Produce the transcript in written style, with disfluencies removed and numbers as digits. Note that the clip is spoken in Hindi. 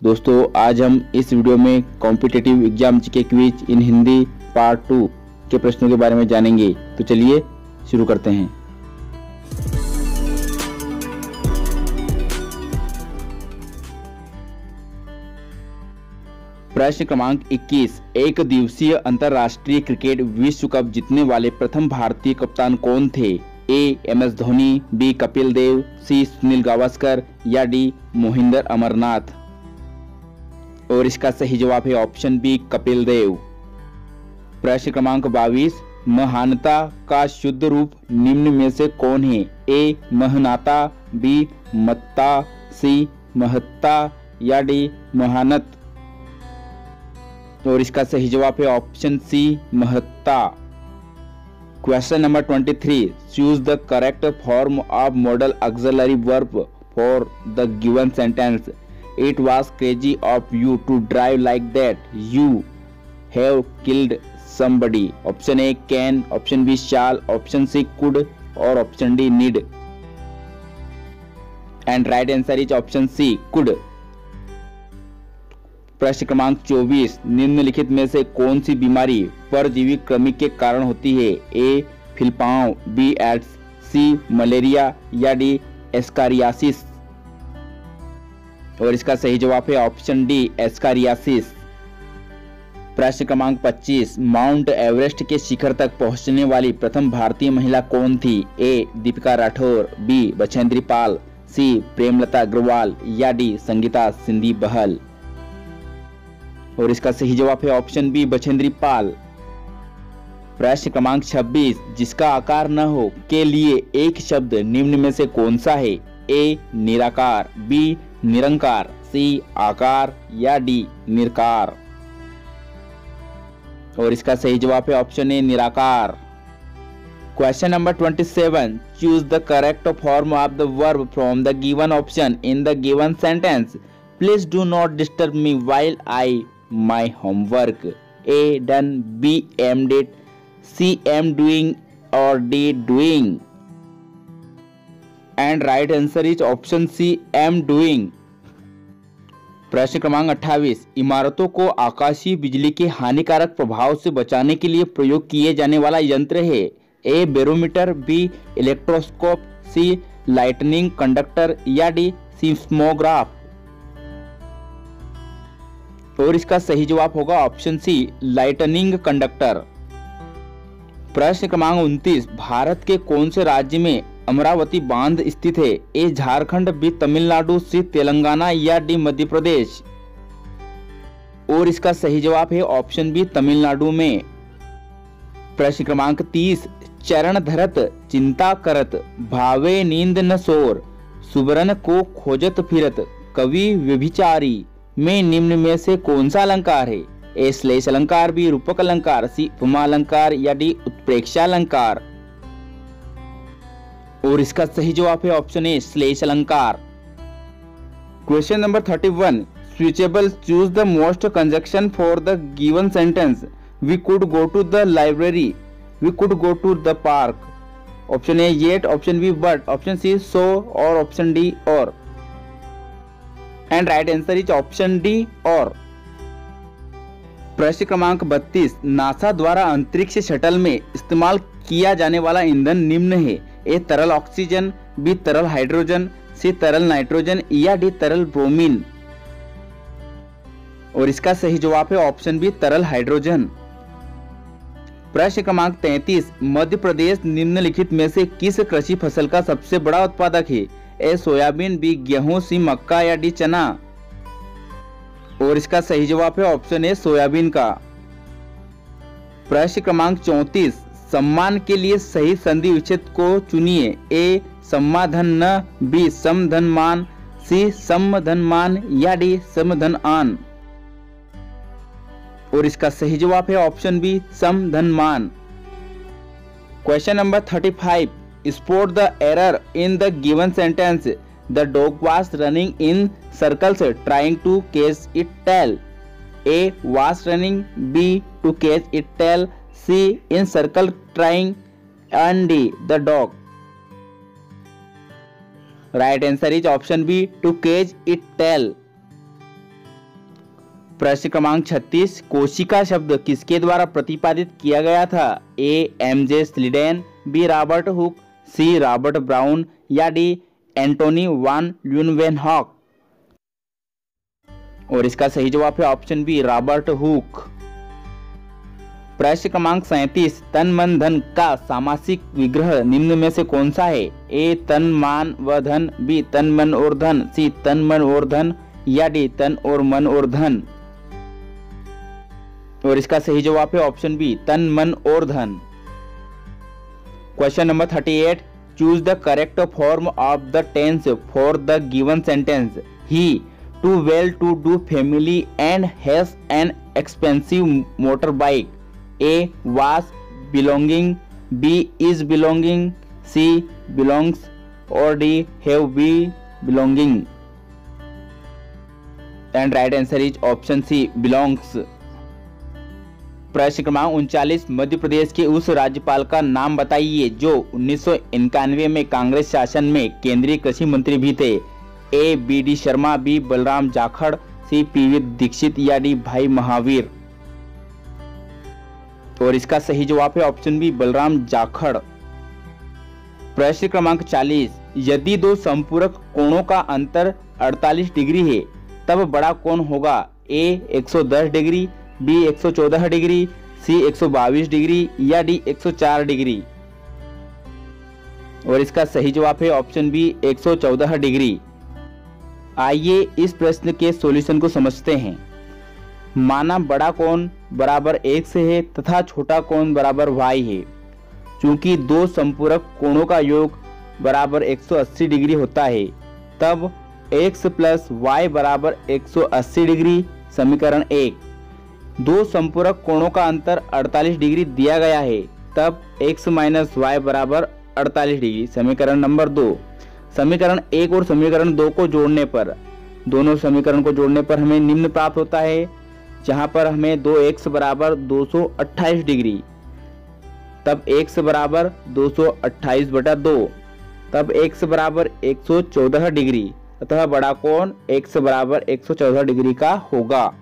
दोस्तों आज हम इस वीडियो में कॉम्पिटिटिव एग्जाम जीके क्विज इन हिंदी पार्ट 2 के प्रश्नों के बारे में जानेंगे। तो चलिए शुरू करते हैं। प्रश्न क्रमांक 21, एक दिवसीय अंतर्राष्ट्रीय क्रिकेट विश्व कप जीतने वाले प्रथम भारतीय कप्तान कौन थे? ए MS धोनी, बी कपिल देव, सी सुनील गावस्कर या डी मोहिंदर अमरनाथ। और इसका सही जवाब है ऑप्शन बी कपिल देव। प्रश्न क्रमांक 22, महानता का शुद्ध रूप निम्न में से कौन है? ए महनाता, बी मत्ता, सी महत्ता या डी महानत। और इसका सही जवाब है ऑप्शन सी महत्ता। Question number 23, choose the correct form of model auxiliary verb for the given sentence. It was crazy of you to drive like that. You have killed somebody. Option A can, option B shall, option C could और option D need. And right answer is option C could. प्रश्न क्रमांक 24, निम्नलिखित में से कौन सी बीमारी परजीवी कृमि के कारण होती है? A फिलपांव, B एड्स, C मलेरिया या D एस्कारियासिस। और इसका सही जवाब है ऑप्शन डी एस्कारियासिस। प्रश्न क्रमांक 25, माउंट एवरेस्ट के शिखर तक पहुंचने वाली प्रथम भारतीय महिला कौन थी? ए दीपिका राठौर, बी बछेंद्री पाल, सी प्रेमलता अग्रवाल या डी संगीता सिंधी बहल। और इसका सही जवाब है ऑप्शन बी बछेंद्री पाल। प्रश्न क्रमांक 26, जिसका आकार न हो के लिए एक शब्द निम्न में से कौन सा है? ए निराकार, बी निरंकार, सी आकार या डी निरकार। और इसका सही जवाब है ऑप्शन ए निराकार। Question number 27, choose the correct form of the verb from the given option in the given sentence. Please do not disturb me while I my homework. A done, B am did, C am doing और D doing. And right answer is option C am doing. प्रश्न क्रमांक 28, इमारतों को आकाशीय बिजली के हानिकारक प्रभाव से बचाने के लिए प्रयोग किए जाने वाला यंत्र है? ए बैरोमीटर, बी इलेक्ट्रोस्कोप, सी लाइटनिंग कंडक्टर या डी सीस्मोग्राफ। और इसका सही जवाब होगा ऑप्शन सी लाइटनिंग कंडक्टर। प्रश्न क्रमांक 29, भारत के कौन से राज्य में अमरावती बांध स्थित है? ए झारखंड, बी तमिलनाडु, सी तेलंगाना या डी मध्य प्रदेश। और इसका सही जवाब है ऑप्शन बी तमिलनाडु में। प्रश्न क्रमांक 30, चरण धरत चिंता करत भावे नींद न सोर सुबरन को खोजत फिरत कवि व्यभिचारी में निम्न में से कौन सा अलंकार है? ए श्लेष अलंकार, बी रूपक अलंकार, सी उपमा अलंकार या डी उत्प्रेक्षा अलंकार। और इसका सही जवाब है ऑप्शन ए श्लेष अलंकार। Question number 31, switchable, choose the most conjunction for the given sentence. We could go to the library, we could go to the park. Option A yet, option B but, option C so और ऑप्शन डी और। And right answer is option D और। प्रश्न क्रमांक 32, नासा द्वारा अंतरिक्ष शटल में इस्तेमाल किया जाने वाला ईंधन निम्न है? ए तरल ऑक्सीजन, बी तरल हाइड्रोजन, सी तरल नाइट्रोजन या डी तरल ब्रोमीन। और इसका सही जवाब है ऑप्शन बी तरल हाइड्रोजन। प्रश्न क्रमांक 33, मध्य प्रदेश निम्नलिखित में से किस कृषि फसल का सबसे बड़ा उत्पादक है? ए सोयाबीन, बी गेहूं, सी मक्का या डी चना। और इसका सही जवाब है ऑप्शन ए सोयाबीन का। प्रश्न क्रमांक 34, सम्मान के लिए सही संधि विच्छेद को चुनिए। ए सम्माधन न, बी समधन मान, सी समधन मान या डी समधन आन। और इसका सही जवाब है ऑप्शन बी समधन मान। Question number 35, spot the error in the given sentence. The dog was running in circles trying to catch it tail. A was running, B to catch it tail, C in circle trying and D the dog. Right answer is option B to catch it tail. प्रश्न क्रमांक 36, कोशिका शब्द किसके द्वारा प्रतिपादित किया गया था? A. M J Schleiden, B. Robert Hooke, C. Robert Brown या डी. Antonie van Leeuwenhoek. और इसका सही जवाब है ऑप्शन बी, रॉबर्ट हुक। प्रश्न क्रमांक 37, तन मन धन का सामासिक विग्रह निम्न में से कौन सा है? ए. तन मान व धन, बी. तन मन और धन, सी. तन मन और धन या डी. तन और मन और धन। और इसका सही जवाब है ऑप्शन बी, तन मन और धन। Question number 38, choose the correct form of the tense for the given sentence. He to well to do family and has an expensive motor bike. A. was belonging, B. is belonging, C. belongs or D. have been belonging। and right answer is option C, belongs। प्रश्न क्रमांक 39, मध्य प्रदेश के उस राज्यपाल का नाम बताइए जो 1991 में कांग्रेस शासन में केंद्रीय कृषि मंत्री भी थे। ए. बी.डी. शर्मा, बी. बलराम जाखड़, सी. पी.वी. दीक्षित या डी. भाई महावीर। और इसका सही जवाब है ऑप्शन बी, बलराम जाखड़। प्रश्न क्रमांक 40, यदि दो संपूरक कोणों का अंतर 48 डिग्री है तब बड़ा कोण होगा? ए. 110 डिग्री, बी. 114 डिग्री, सी. 122 डिग्री या डी. 104 डिग्री। और इसका सही जवाब है ऑप्शन बी, 114 डिग्री। आइए इस प्रश्न के सॉल्यूशन को समझते हैं। माना बड़ा कोण बराबर x है तथा छोटा कोण बराबर y है। चूंकि दो संपूरक कोणों का योग बराबर 180 डिग्री होता है, तब x प्लस y बराबर 180 डिग्री। समीकरण 1। दो संपूरक कोणों का अंतर 48 डिग्री दिया गया है, तब x माइनस y बराबर 48 डिग्री। समीकरण नंबर 2। समीकरण 1 और समीकरण 2 को जोड़ने पर, दोनों समीकरण को जोड़ने पर हमें निम्न प्राप्त होता है, जहां पर हमें 2x बराबर 228 डिग्री, तब x बराबर 228/2, तब x बराबर 114 डिग्री। अतः बड़ा कोण x बराबर 114 डिग्री का होगा।